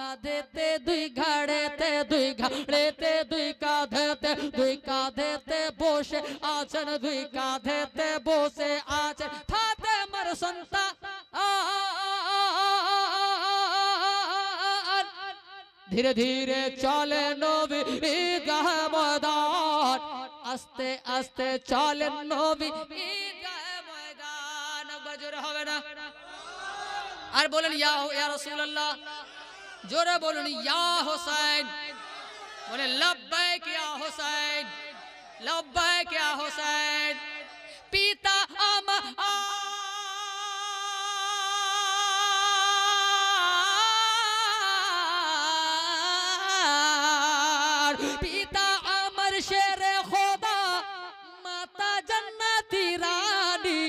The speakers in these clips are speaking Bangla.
কাঁধেতে দুই ঘাড়েতে দুই ঘাড়েতে দুই কাঁধেতে বসে আছেন দুই কাঁধেতে বসে আছেন ফাতেমার সন্তান ধীরে ধীরে চলে নবী ঈদগাহে ময়দান আস্তে আস্তে চলেন নবী ঈদগাহে ময়দান একবার জোরে হবে না আর বলেন ইয়া রাসূলুল্লাহ জোরে বলুন ইয়া হুসাইন বলে লব্বাইক ইয়া হুসাইন লব্বাইক ইয়া হুসাইন পিতা আমার পিতা আমার শেরে খোদা মাতা জান্নাতি রানী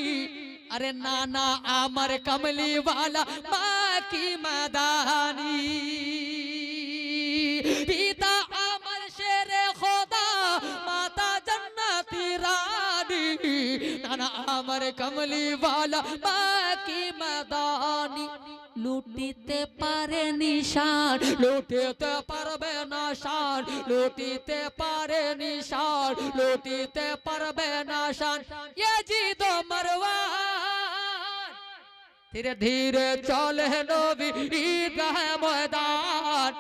अरे नाना अमर कमली वाला माँ की मदानी पिता अमर शेरे खुदा माता जन्नती रानी नाना अमर कमली वाला माँ की मदानी लूटिते पारे निशान लूटिते पारबे निशान लूटिते पारे निशान लूटिते पारबे निशान ये जीदो मरवान धीरे धीरे चले नबी ईदगाहे मैदान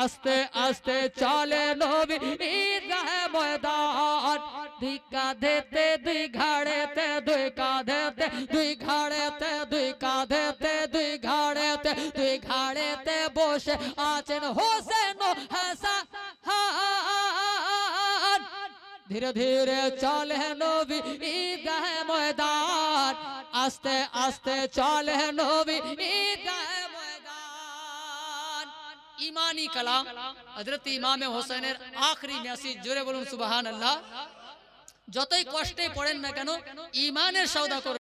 आस्ते आस्ते चले नबी ईदगाहे मैदान दुई कांधेते दुई घाड़ेते दुई कांधेते दुई घाड़ेते दुई कांधेते दुई घाड़ेते दुई घाड़ेते बসে আছেন হোসেন ও হাসান ধীরে ধীরে চলে নবী ঈদগাহে ময়দান আস্তে আস্তে চলে নবী ঈদগাহে ময়দান ঈমানী কালাম হযরত ইমামে হোসেনের আখরি মেসেজ জোরে বলুন সুবহানাল্লাহ যতই কষ্টে পড়েন না কেন ঈমানের সওদা